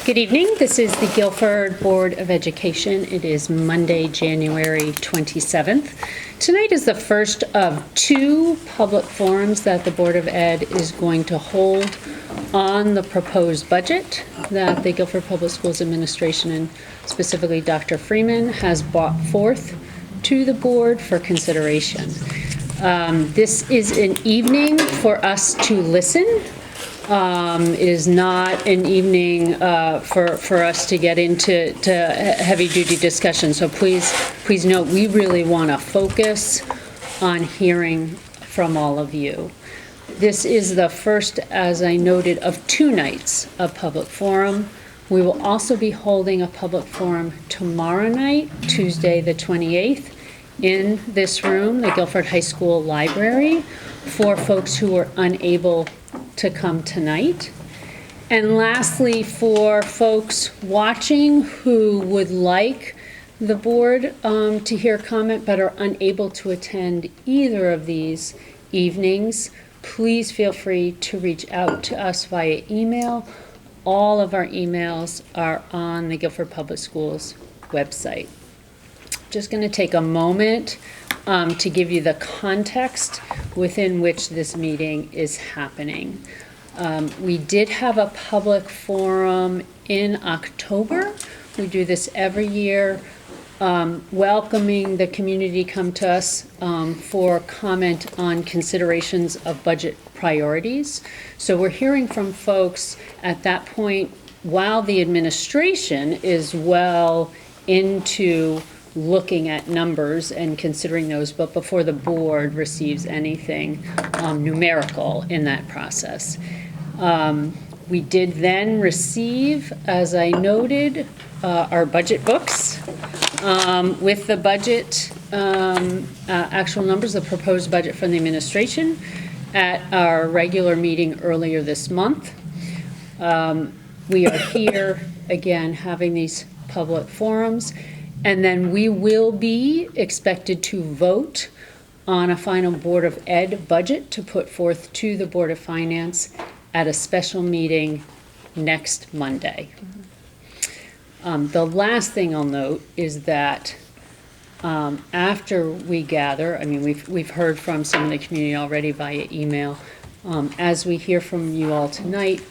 Good evening. This is the Guilford Board of Education. It is Monday, January 27th. Tonight is the first of two public forums that the Board of Ed is going to hold on the proposed budget that the Guilford Public Schools Administration and specifically Dr. Freeman has brought forth to the board for consideration. This is an evening for us to listen. It is not an evening for us to get into heavy-duty discussion. So please note, we really want to focus on hearing from all of you. This is the first, as I noted, of two nights of public forum. We will also be holding a public forum tomorrow night, Tuesday the 28th, in this room, the Guilford High School Library, for folks who are unable to come tonight. And lastly, for folks watching who would like the board to hear comment but are unable to attend either of these evenings, please feel free to reach out to us via email. All of our emails are on the Guilford Public Schools website. Just going to take a moment to give you the context within which this meeting is happening. We did have a public forum in October. We do this every year, welcoming the community come to us for comment on considerations of budget priorities. So we're hearing from folks at that point while the administration is well into looking at numbers and considering those, but before the board receives anything numerical in that process. We did then receive, as I noted, our budget books with the budget actual numbers, the proposed budget from the administration at our regular meeting earlier this month. We are here again having these public forums. And then we will be expected to vote on a final Board of Ed budget to put forth to the Board of Finance at a special meeting next Monday. The last thing I'll note is that after we gather, I mean, we've heard from some of the community already via email. As we hear from you all tonight,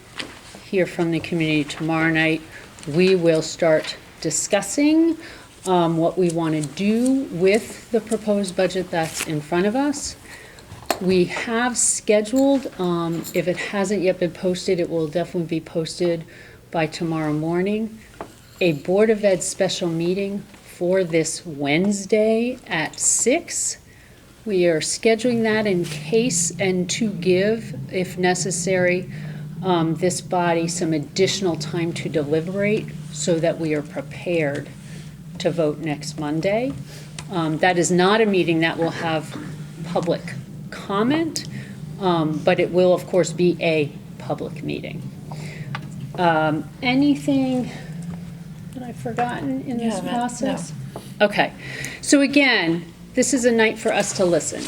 hear from the community tomorrow night, we will start discussing what we want to do with the proposed budget that's in front of us. We have scheduled, if it hasn't yet been posted, it will definitely be posted by tomorrow morning, a Board of Ed special meeting for this Wednesday at 6. We are scheduling that in case and to give, if necessary, this body some additional time to deliberate so that we are prepared to vote next Monday. That is not a meeting that will have public comment, but it will, of course, be a public meeting. Anything that I've forgotten in this process? No. Okay. So again, this is a night for us to listen.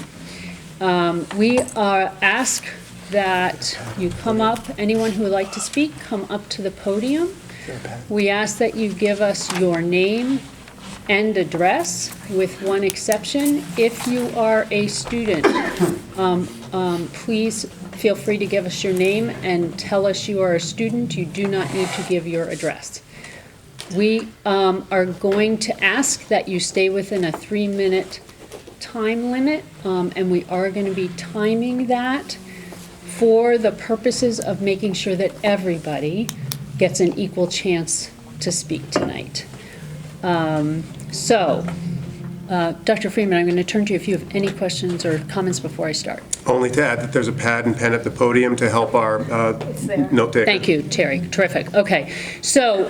We ask that you come up, anyone who would like to speak, come up to the podium. We ask that you give us your name and address, with one exception. If you are a student, please feel free to give us your name and tell us you are a student. You do not need to give your address. We are going to ask that you stay within a 3-minute time limit, and we are going to be timing that for the purposes of making sure that everybody gets an equal chance to speak tonight. Dr. Freeman, I'm going to turn to you if you have any questions or comments before I start. Only to add that there's a pad and pen at the podium to help our note taker. Thank you, Terry. Terrific. Okay. So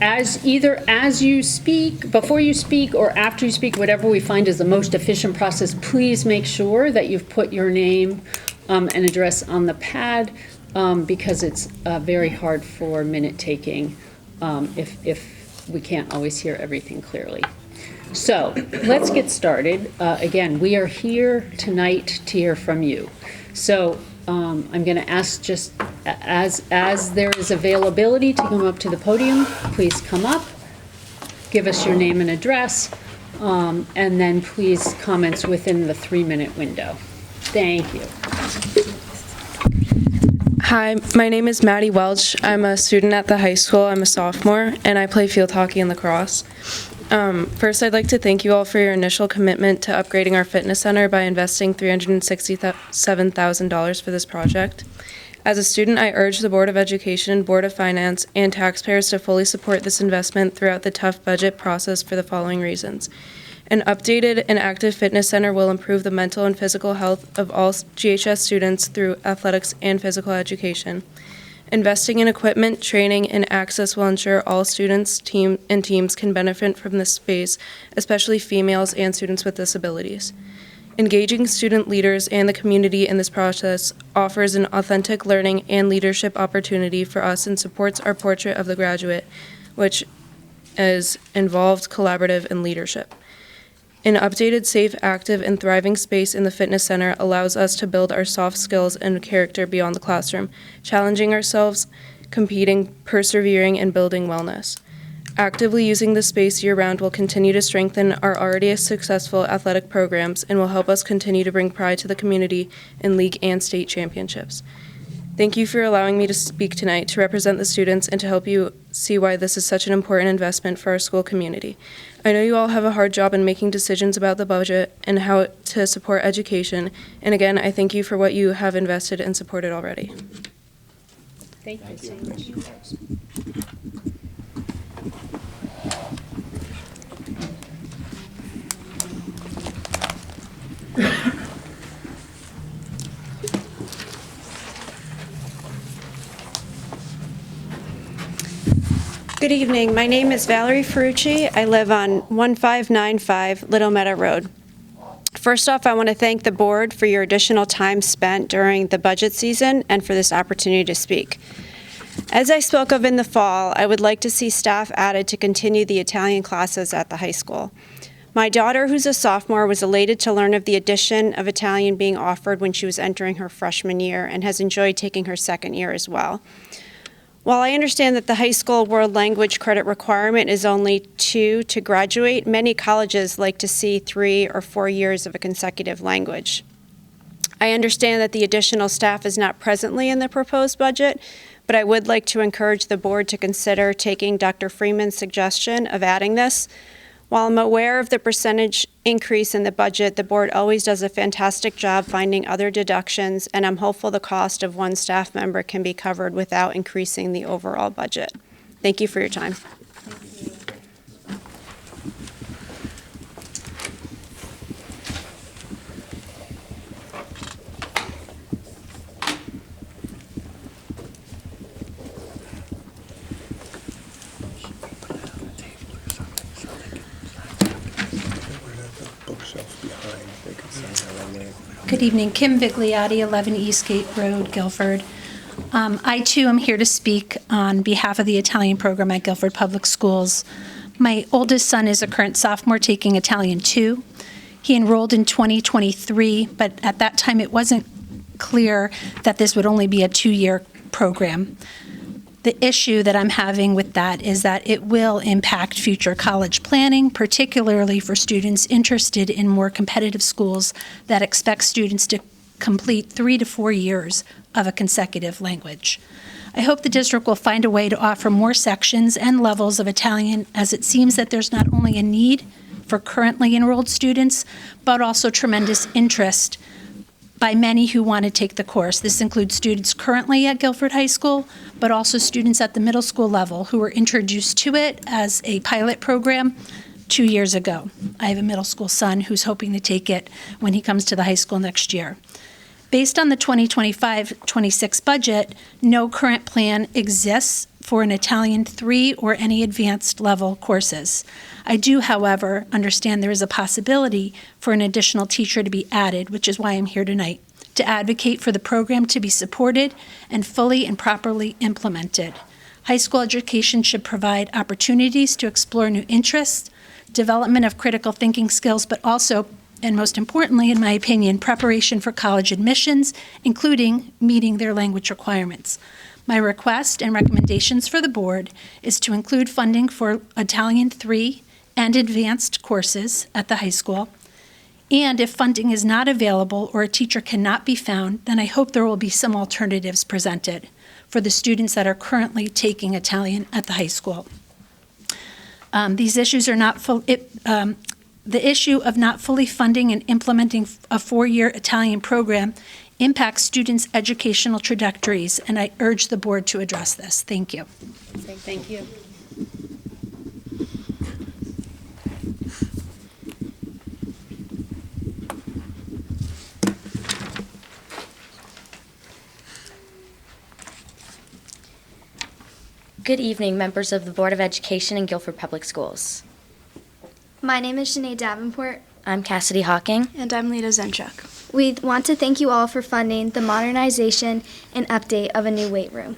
as you speak, before you speak or after you speak, whatever we find is the most efficient process, please make sure that you've put your name and address on the pad because it's very hard for minute taking if we can't always hear everything clearly. So let's get started. Again, we are here tonight to hear from you. So I'm going to ask just as there is availability to come up to the podium, please come up, give us your name and address, and then please comments within the 3-minute window. Thank you. Hi, my name is Maddie Welch. I'm a student at the high school. I'm a sophomore, and I play field hockey and lacrosse. First, I'd like to thank you all for your initial commitment to upgrading our fitness center by investing $367,000 for this project. As a student, I urge the Board of Education, Board of Finance, and taxpayers to fully support this investment throughout the tough budget process for the following reasons. An updated and active fitness center will improve the mental and physical health of all GHS students through athletics and physical education. Investing in equipment, training, and access will ensure all students and teams can benefit from this space, especially females and students with disabilities. Engaging student leaders and the community in this process offers an authentic learning and leadership opportunity for us and supports our portrait of the graduate, which is involved, collaborative, and leadership. An updated, safe, active, and thriving space in the fitness center allows us to build our soft skills and character beyond the classroom, challenging ourselves, competing, persevering, and building wellness. Actively using the space year-round will continue to strengthen our already successful athletic programs and will help us continue to bring pride to the community in league and state championships. Thank you for allowing me to speak tonight to represent the students and to help you see why this is such an important investment for our school community. I know you all have a hard job in making decisions about the budget and how to support education, and again, I thank you for what you have invested and supported already. Thank you so much. Good evening. My name is Valerie Ferrucci. I live on 1595 Little Meadow Road. First off, I want to thank the board for your additional time spent during the budget season and for this opportunity to speak. As I spoke of in the fall, I would like to see staff added to continue the Italian classes at the high school. My daughter, who's a sophomore, was elated to learn of the addition of Italian being offered when she was entering her freshman year and has enjoyed taking her second year as well. While I understand that the high school world language credit requirement is only 2 to graduate, many colleges like to see 3 or 4 years of a consecutive language. I understand that the additional staff is not presently in the proposed budget, but I would like to encourage the board to consider taking Dr. Freeman's suggestion of adding this. While I'm aware of the percentage increase in the budget, the board always does a fantastic job finding other deductions, and I'm hopeful the cost of one staff member can be covered without increasing the overall budget. Thank you for your time. Good evening. Kim Vigliotti, 11 Eastgate Road, Guilford. I, too, am here to speak on behalf of the Italian program at Guilford Public Schools. My oldest son is a current sophomore taking Italian 2. He enrolled in 2023, but at that time it wasn't clear that this would only be a 2-year program. The issue that I'm having with that is that it will impact future college planning, particularly for students interested in more competitive schools that expect students to complete 3 to 4 years of a consecutive language. I hope the district will find a way to offer more sections and levels of Italian, as it seems that there's not only a need for currently enrolled students, but also tremendous interest by many who want to take the course. This includes students currently at Guilford High School, but also students at the middle school level who were introduced to it as a pilot program 2 years ago. I have a middle school son who's hoping to take it when he comes to the high school next year. Based on the 2025-26 budget, no current plan exists for an Italian 3 or any advanced level courses. I do, however, understand there is a possibility for an additional teacher to be added, which is why I'm here tonight, to advocate for the program to be supported and fully and properly implemented. High school education should provide opportunities to explore new interests, development of critical thinking skills, but also and most importantly, in my opinion, preparation for college admissions, including meeting their language requirements. My request and recommendations for the board is to include funding for Italian 3 and advanced courses at the high school. And if funding is not available or a teacher cannot be found, then I hope there will be some alternatives presented for the students that are currently taking Italian at the high school. These issues are not the issue of not fully funding and implementing a 4-year Italian program impacts students' educational trajectories, and I urge the board to address this. Thank you. Thank you. Good evening, members of the Board of Education in Guilford Public Schools. My name is Janae Davenport. I'm Cassidy Hawking. And I'm Lita Zenchuk. We want to thank you all for funding the modernization and update of a new weight room.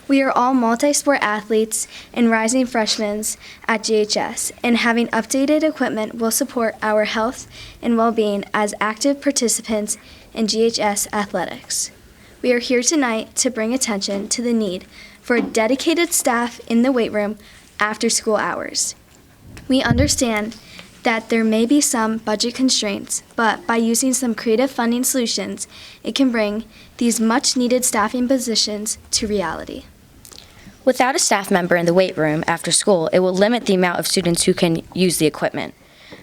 We are all multi-sport athletes and rising freshmen at GHS, and having updated equipment will support our health and well-being as active participants in GHS athletics. We are here tonight to bring attention to the need for dedicated staff in the weight room after school hours. We understand that there may be some budget constraints, but by using some creative funding solutions, it can bring these much-needed staffing positions to reality. Without a staff member in the weight room after school, it will limit the amount of students who can use the equipment.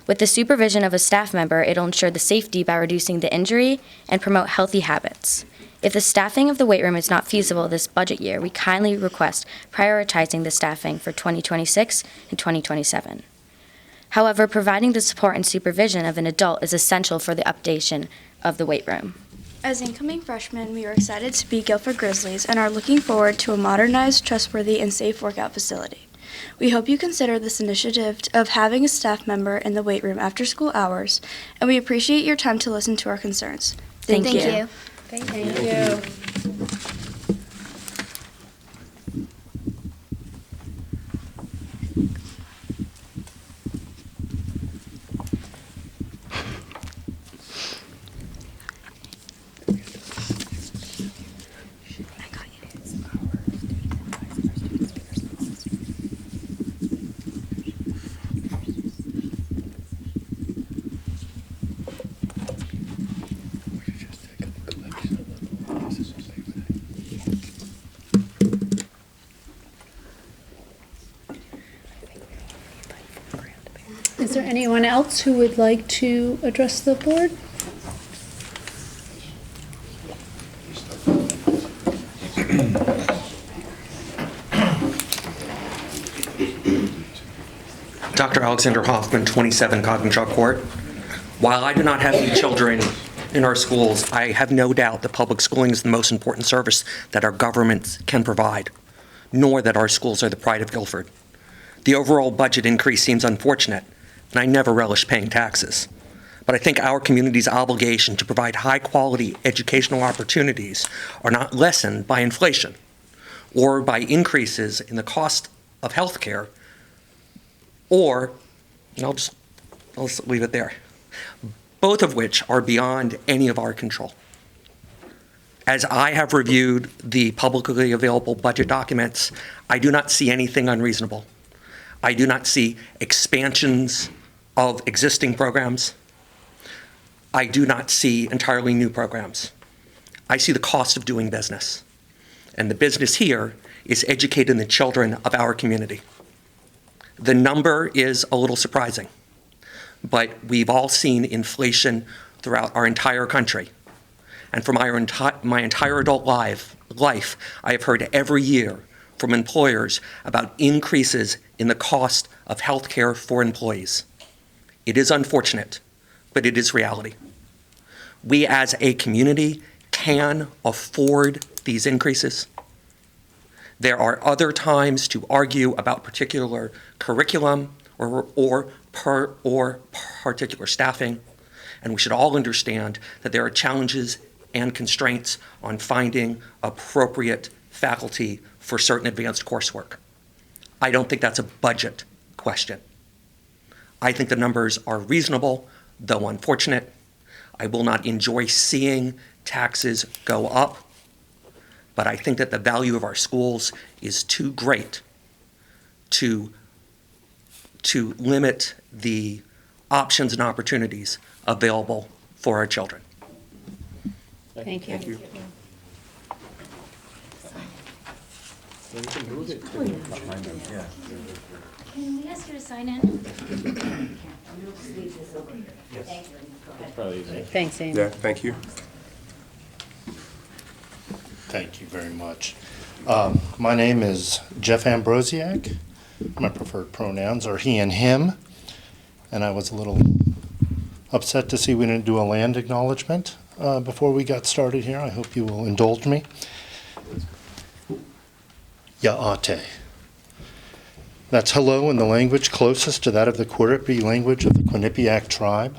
With the supervision of a staff member, it will ensure the safety by reducing the injury and promote healthy habits. If the staffing of the weight room is not feasible this budget year, we kindly request prioritizing the staffing for 2026 and 2027. However, providing the support and supervision of an adult is essential for the updation of the weight room. As incoming freshmen, we are excited to be Guilford Grizzlies and are looking forward to a modernized, trustworthy, and safe workout facility. We hope you consider this initiative of having a staff member in the weight room after school hours, and we appreciate your time to listen to our concerns. Thank you. Thank you. Is there anyone else who would like to address the board? Dr. Alexander Hoffman, 27 Coggins Court. While I do not have any children in our schools, I have no doubt that public schooling is the most important service that our government can provide, nor that our schools are the pride of Guilford. The overall budget increase seems unfortunate, and I never relish paying taxes. But I think our community's obligation to provide high-quality educational opportunities are not lessened by inflation or by increases in the cost of health care, or, and I'll just leave it there, both of which are beyond any of our control. As I have reviewed the publicly available budget documents, I do not see anything unreasonable. I do not see expansions of existing programs. I do not see entirely new programs. I see the cost of doing business. And the business here is educating the children of our community. The number is a little surprising, but we've all seen inflation throughout our entire country. And for my entire adult life, I have heard every year from employers about increases in the cost of health care for employees. It is unfortunate, but it is reality. We as a community can afford these increases. There are other times to argue about particular curriculum or particular staffing, and we should all understand that there are challenges and constraints on finding appropriate faculty for certain advanced coursework. I don't think that's a budget question. I think the numbers are reasonable, though unfortunate. I will not enjoy seeing taxes go up, but I think that the value of our schools is too great to limit the options and opportunities available for our children. Thank you. Can we ask you to sign in? Thanks, Amy. Yeah, thank you. Thank you very much. My name is Jeff Ambrosiak. My preferred pronouns are he and him. And I was a little upset to see we didn't do a land acknowledgement before we got started here. I hope you will indulge me. Ya'ate. That's hello in the language closest to that of the Quiripi language of the Quinnipiac tribe.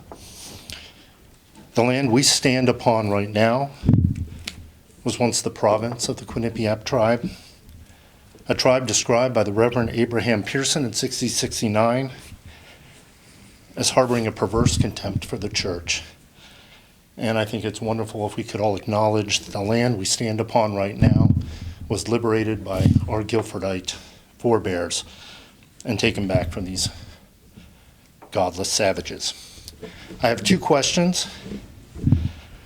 The land we stand upon right now was once the province of the Quinnipiac tribe, a tribe described by the Reverend Abraham Pearson in 1669 as harboring a perverse contempt for the church. And I think it's wonderful if we could all acknowledge that the land we stand upon right now was liberated by our Guilfordite forebears and taken back from these godless savages. I have two questions.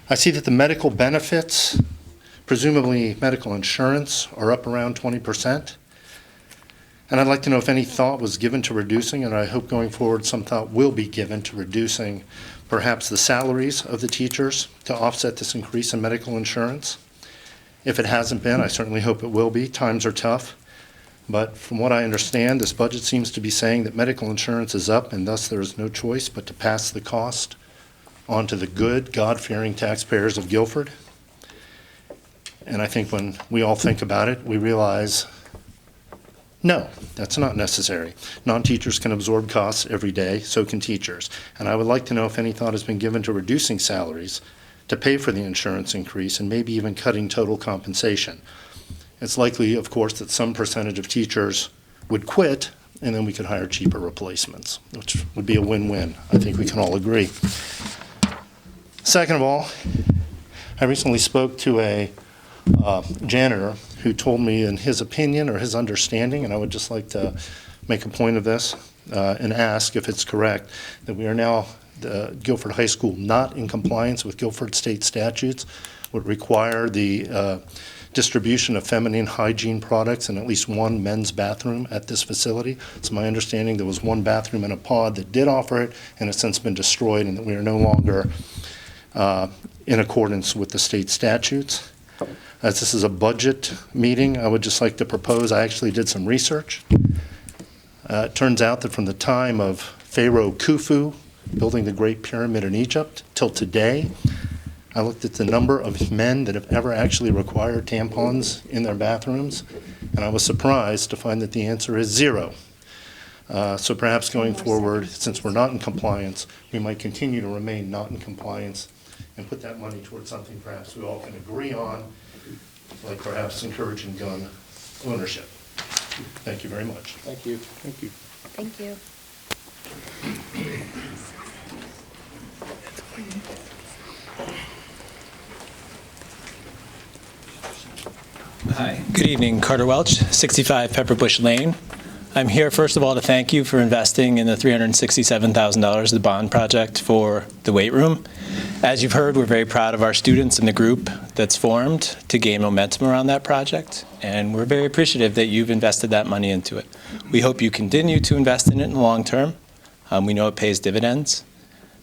I see that the medical benefits, presumably medical insurance, are up around 20%. And I'd like to know if any thought was given to reducing, and I hope going forward some thought will be given to reducing perhaps the salaries of the teachers to offset this increase in medical insurance. If it hasn't been, I certainly hope it will be. Times are tough. But from what I understand, this budget seems to be saying that medical insurance is up, and thus there is no choice but to pass the cost on to the good, God-fearing taxpayers of Guilford. And I think when we all think about it, we realize, no, that's not necessary. Non-teachers can absorb costs every day, so can teachers. And I would like to know if any thought has been given to reducing salaries to pay for the insurance increase and maybe even cutting total compensation. It's likely, of course, that some percentage of teachers would quit, and then we could hire cheaper replacements, which would be a win-win. I think we can all agree. Second of all, I recently spoke to a janitor who told me in his opinion or his understanding, and I would just like to make a point of this and ask if it's correct, that we are now, the Guilford High School, not in compliance with Guilford state statutes, would require the distribution of feminine hygiene products in at least one men's bathroom at this facility. It's my understanding there was one bathroom in a pod that did offer it and has since been destroyed, and that we are no longer in accordance with the state statutes. As this is a budget meeting, I would just like to propose, I actually did some research. It turns out that from the time of Pharaoh Khufu building the Great Pyramid in Egypt till today, I looked at the number of men that have ever actually required tampons in their bathrooms, and I was surprised to find that the answer is 0. So perhaps going forward, since we're not in compliance, we might continue to remain not in compliance and put that money towards something perhaps we all can agree on, like perhaps encouraging gun ownership. Thank you very much. Thank you. Thank you. Thank you. Hi, good evening. Carter Welch, 65 Pepperbush Lane. I'm here, first of all, to thank you for investing in the $367,000, the bond project for the weight room. As you've heard, we're very proud of our students and the group that's formed to gain momentum around that project, and we're very appreciative that you've invested that money into it. We hope you continue to invest in it in the long term. We know it pays dividends.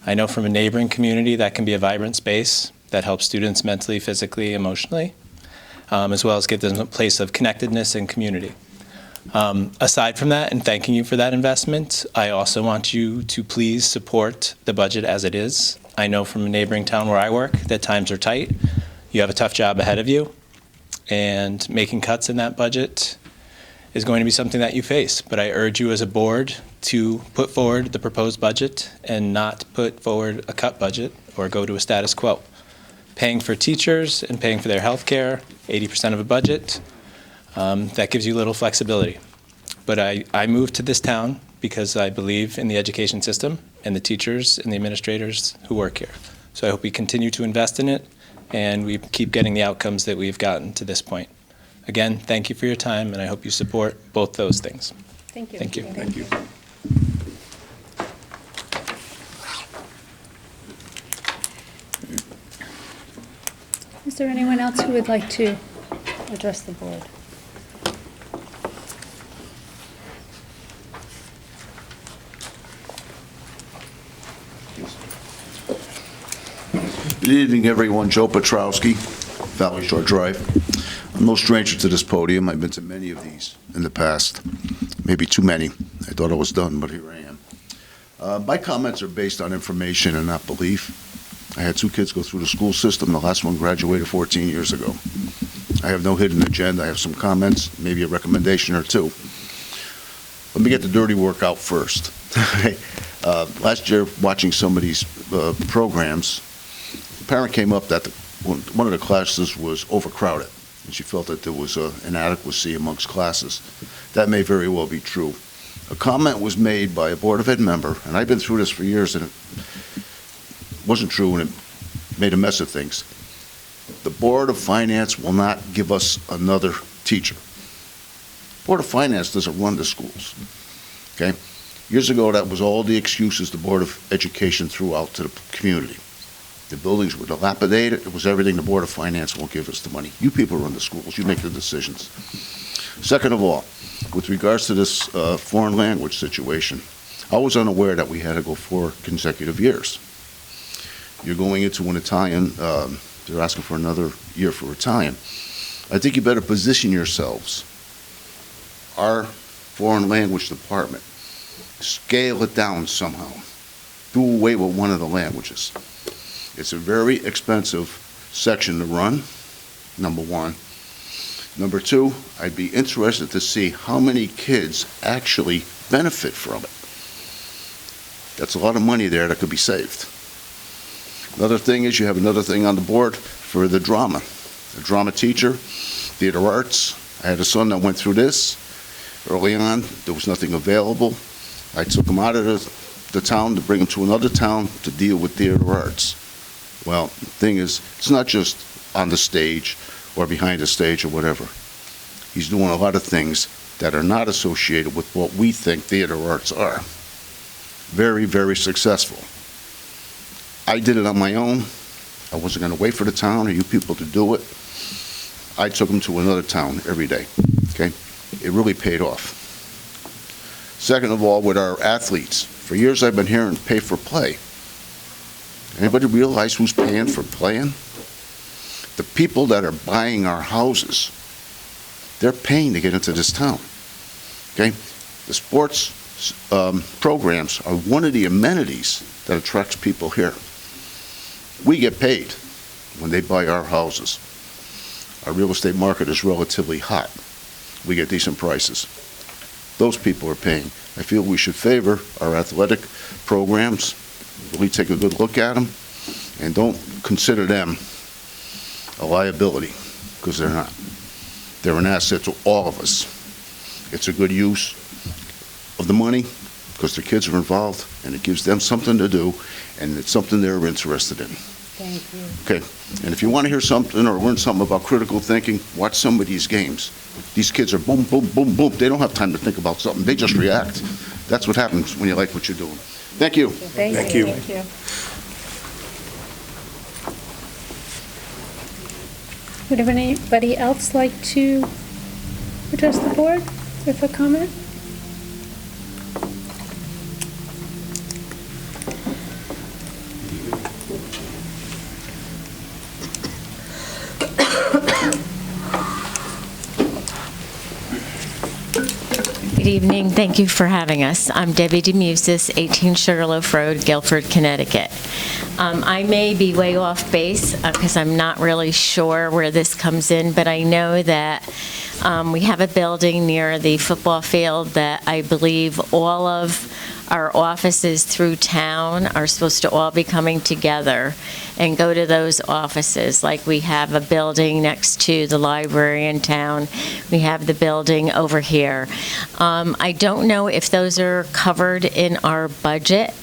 I know from a neighboring community that can be a vibrant space that helps students mentally, physically, emotionally, as well as give them a place of connectedness and community. Aside from that, and thanking you for that investment, I also want you to please support the budget as it is. I know from a neighboring town where I work that times are tight. You have a tough job ahead of you, and making cuts in that budget is going to be something that you face. But I urge you as a board to put forward the proposed budget and not put forward a cut budget or go to a status quo. Paying for teachers and paying for their health care, 80% of a budget, that gives you little flexibility. But I moved to this town because I believe in the education system and the teachers and the administrators who work here. So I hope we continue to invest in it and we keep getting the outcomes that we've gotten to this point. Again, thank you for your time, and I hope you support both those things. Thank you. Thank you. Thank you. Is there anyone else who would like to address the board? Good evening, everyone. Joe Petrowski, Valley Shore Drive. I'm no stranger to this podium. I've been to many of these in the past, maybe too many. I thought I was done, but here I am. My comments are based on information and not belief. I had 2 kids go through the school system. The last one graduated 14 years ago. I have no hidden agenda. I have some comments, maybe a recommendation or 2. Let me get the dirty work out first. Last year, watching some of these programs, a parent came up that one of the classes was overcrowded, and she felt that there was an inadequacy amongst classes. That may very well be true. A comment was made by a Board of Ed member, and I've been through this for years, and it wasn't true, and it made a mess of things. The Board of Finance will not give us another teacher. Board of Finance doesn't run the schools, okay? Years ago, that was all the excuses the Board of Education threw out to the community. The buildings were dilapidated. It was everything. The Board of Finance won't give us the money. You people run the schools. You make the decisions. Second of all, with regards to this foreign language situation, I was unaware that we had to go 4 consecutive years. You're going into an Italian, they're asking for another year for Italian. I think you better position yourselves. Our foreign language department, scale it down somehow. Do away with one of the languages. It's a very expensive section to run, number 1. Number 2, I'd be interested to see how many kids actually benefit from it. That's a lot of money there that could be saved. Another thing is you have another thing on the board for the drama. A drama teacher, theater arts. I had a son that went through this. Early on, there was nothing available. I took him out of the town to bring him to another town to deal with theater arts. Well, the thing is, it's not just on the stage or behind the stage or whatever. He's doing a lot of things that are not associated with what we think theater arts are. Very, very successful. I did it on my own. I wasn't going to wait for the town or you people to do it. I took him to another town every day, okay? It really paid off. Second of all, with our athletes, for years I've been hearing pay for play. Anybody realize who's paying for playing? The people that are buying our houses, they're paying to get into this town, okay? The sports programs are one of the amenities that attracts people here. We get paid when they buy our houses. Our real estate market is relatively hot. We get decent prices. Those people are paying. I feel we should favor our athletic programs, really take a good look at them, and don't consider them a liability, because they're not. They're an asset to all of us. It's a good use of the money because the kids are involved, and it gives them something to do, and it's something they're interested in. Thank you. Okay, and if you want to hear something or learn something about critical thinking, watch some of these games. These kids are boom, boom, boom, boom. They don't have time to think about something. They just react. That's what happens when you like what you're doing. Thank you. Thank you. Thank you. Would anybody else like to address the board with a comment? Good evening. Thank you for having us. I'm Debbie DeMusis, 18 Sugarloaf Road, Guilford, Connecticut. I may be way off base because I'm not really sure where this comes in, but I know that we have a building near the football field that I believe all of our offices through town are supposed to all be coming together and go to those offices. Like we have a building next to the library in town. We have the building over here. I don't know if those are covered in our budget,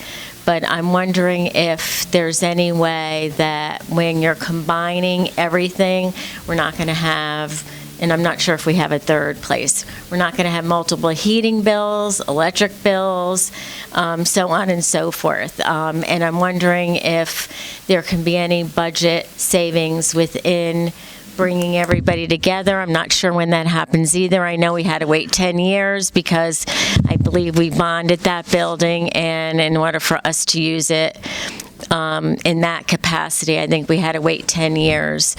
But I'm wondering if there's any way that when you're combining everything, we're not going to have, and I'm not sure if we have a third place, we're not going to have multiple heating bills, electric bills, so on and so forth. And I'm wondering if there can be any budget savings within bringing everybody together. I'm not sure when that happens either. I know we had to wait 10 years because I believe we bonded that building, and in order for us to use it in that capacity, I think we had to wait 10 years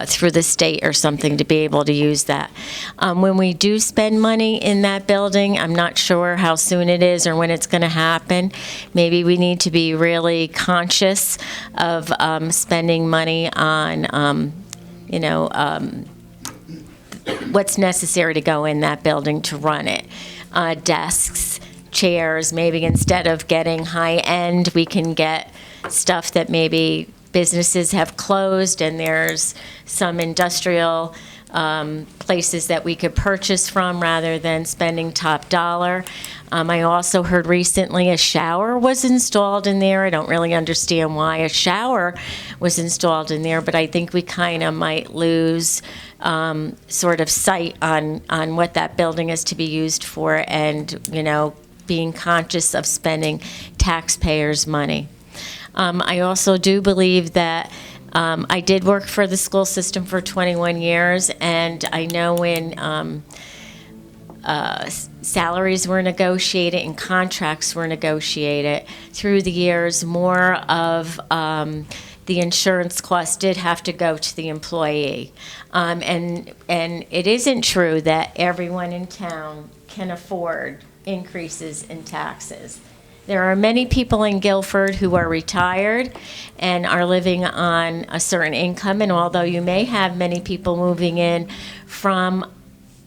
through the state or something to be able to use that. When we do spend money in that building, I'm not sure how soon it is or when it's going to happen. Maybe we need to be really conscious of spending money on, what's necessary to go in that building to run it. Desks, chairs, maybe instead of getting high-end, we can get stuff that maybe businesses have closed, and there's some industrial places that we could purchase from rather than spending top dollar. I also heard recently a shower was installed in there. I don't really understand why a shower was installed in there, but I think we kind of might lose sort of sight on what that building is to be used for, and, being conscious of spending taxpayers' money. I also do believe that I did work for the school system for 21 years, and I know when salaries were negotiated and contracts were negotiated through the years, more of the insurance cost did have to go to the employee. And it isn't true that everyone in town can afford increases in taxes. There are many people in Guilford who are retired and are living on a certain income, and although you may have many people moving in from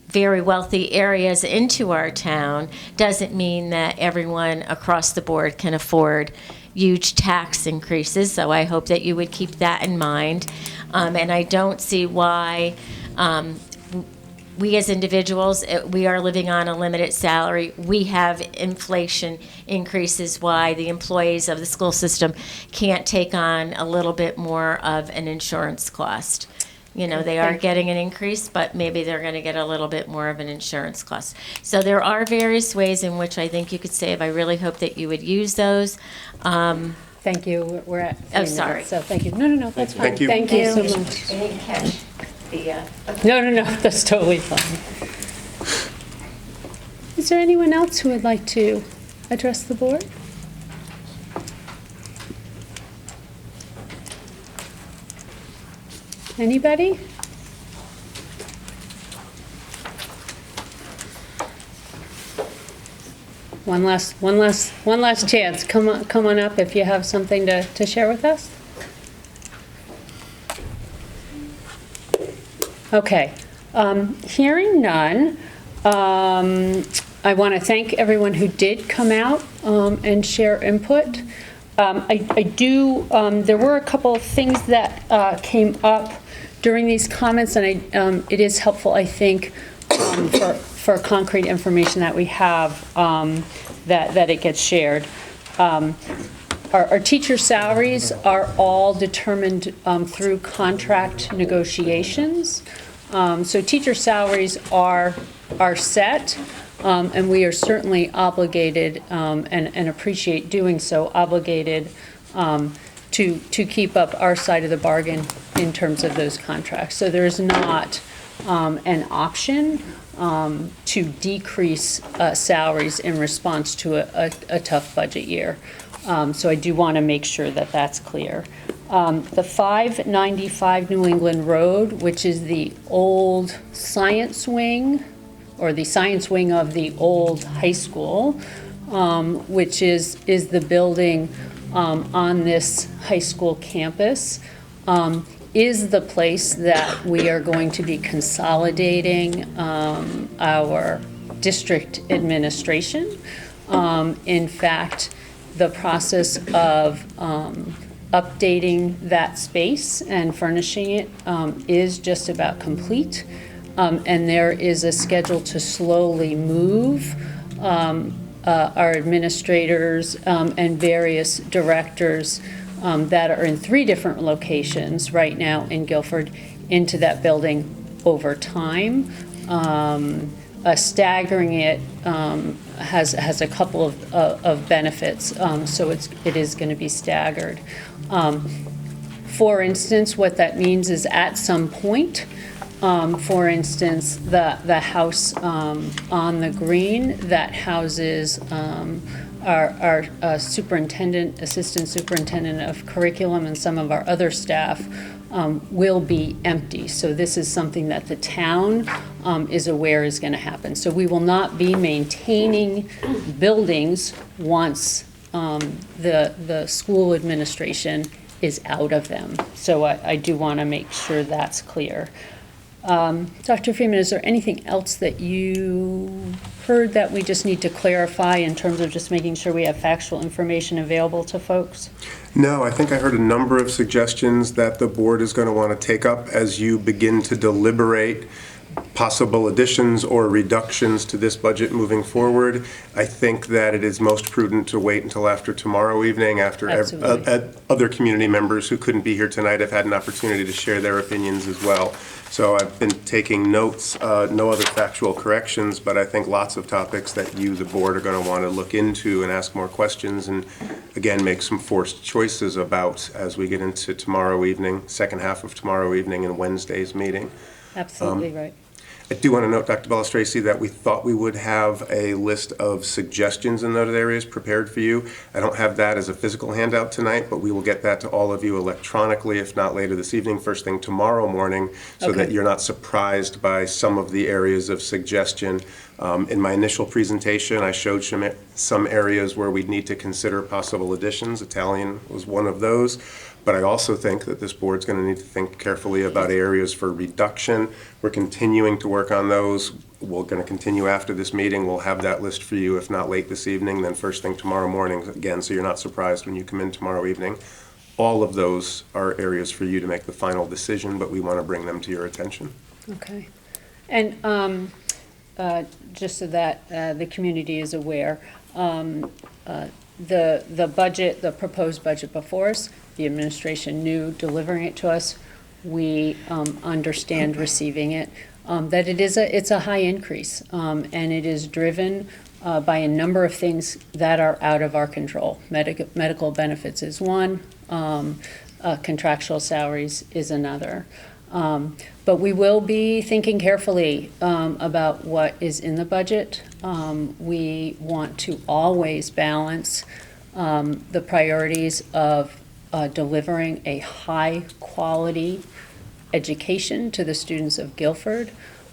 very wealthy areas into our town, doesn't mean that everyone across the board can afford huge tax increases. So I hope that you would keep that in mind. And I don't see why we as individuals, we are living on a limited salary. We have inflation increases, why the employees of the school system can't take on a little bit more of an insurance cost. They are getting an increase, but maybe they're going to get a little bit more of an insurance cost. So there are various ways in which I think you could save. I really hope that you would use those. Thank you. We're at 3 minutes, sorry. so thank you. No, that's fine. Thank you. Thank you so much. I didn't catch the... No, that's totally fine. Is there anyone else who would like to address the board? Anybody? One last chance. Come on up if you have something to share with us. Okay. Hearing none, I want to thank everyone who did come out and share input. There were a couple of things that came up during these comments, and it is helpful, I think, for concrete information that we have, that it gets shared. Our teacher salaries are all determined through contract negotiations. So teacher salaries are set, and we are certainly obligated, and appreciate doing so, obligated to keep up our side of the bargain in terms of those contracts. So there is not an option to decrease salaries in response to a tough budget year. So I do want to make sure that that's clear. The 595 New England Road, which is the old science wing, or the science wing of the old high school, which is the building on this high school campus, is the place that we are going to be consolidating our district administration. In fact, the process of updating that space and furnishing it is just about complete. And there is a schedule to slowly move our administrators and various directors that are in 3 different locations right now in Guilford into that building over time. Staggering it has a couple of benefits, so it is going to be staggered. For instance, what that means is at some point, for instance, the house on the green that houses our superintendent, assistant superintendent of curriculum, and some of our other staff will be empty. So this is something that the town is aware is going to happen. So we will not be maintaining buildings once the school administration is out of them. So I do want to make sure that's clear. Dr. Freeman, is there anything else that you heard that we just need to clarify in terms of just making sure we have factual information available to folks? No, I think I heard a number of suggestions that the board is going to want to take up as you begin to deliberate possible additions or reductions to this budget moving forward. I think that it is most prudent to wait until after tomorrow evening, after other community members who couldn't be here tonight have had an opportunity to share their opinions as well. So I've been taking notes, no other factual corrections, but I think lots of topics that you, the board, are going to want to look into and ask more questions and, again, make some forced choices about as we get into tomorrow evening, second half of tomorrow evening and Wednesday's meeting. Absolutely right. I do want to note, Dr. Balistraci, that we thought we would have a list of suggestions in those areas prepared for you. I don't have that as a physical handout tonight, but we will get that to all of you electronically, if not later this evening, first thing tomorrow morning, so that you're not surprised by some of the areas of suggestion. In my initial presentation, I showed some areas where we'd need to consider possible additions. Italian was one of those. But I also think that this board's going to need to think carefully about areas for reduction. We're continuing to work on those. We're going to continue after this meeting. We'll have that list for you, if not late this evening, then first thing tomorrow morning, again, so you're not surprised when you come in tomorrow evening. All of those are areas for you to make the final decision, but we want to bring them to your attention. Okay. And just so that the community is aware, the budget, the proposed budget before us, the administration knew delivering it to us. We understand receiving it. That it's a high increase, and it is driven by a number of things that are out of our control. Medical benefits is one. Contractual salaries is another. But we will be thinking carefully about what is in the budget. We want to always balance the priorities of delivering a high-quality education to the students of Guilford.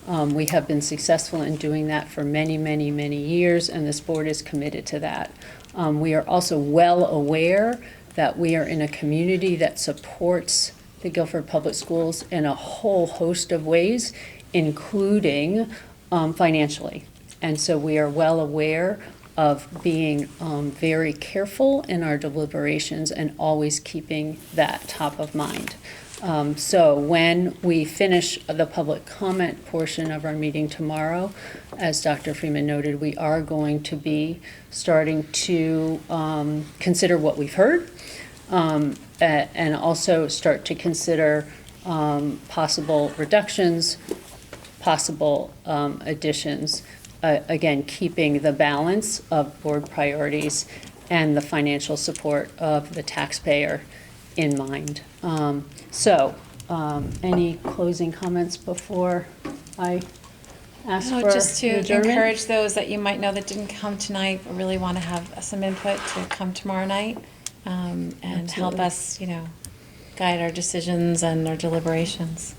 We have been successful in doing that for many, many, many years, and this board is committed to that. We are also well aware that we are in a community that supports the Guilford Public Schools in a whole host of ways, including financially. And so we are well aware of being very careful in our deliberations and always keeping that top of mind. So when we finish the public comment portion of our meeting tomorrow, as Dr. Freeman noted, we are going to be starting to consider what we've heard, and also start to consider possible reductions, possible additions, again, keeping the balance of board priorities and the financial support of the taxpayer in mind. Any closing comments before I ask for just to adjournment? encourage those that you might know that didn't come tonight, but really want to have some input to come tomorrow night and help us, guide our decisions and our deliberations.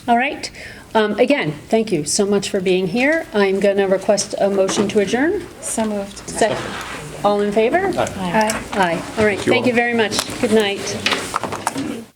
All right. Again, thank you so much for being here. I'm going to request a motion to adjourn. So moved. Second. All in favor? Aye. Aye. All right. Thank you very much. Good night.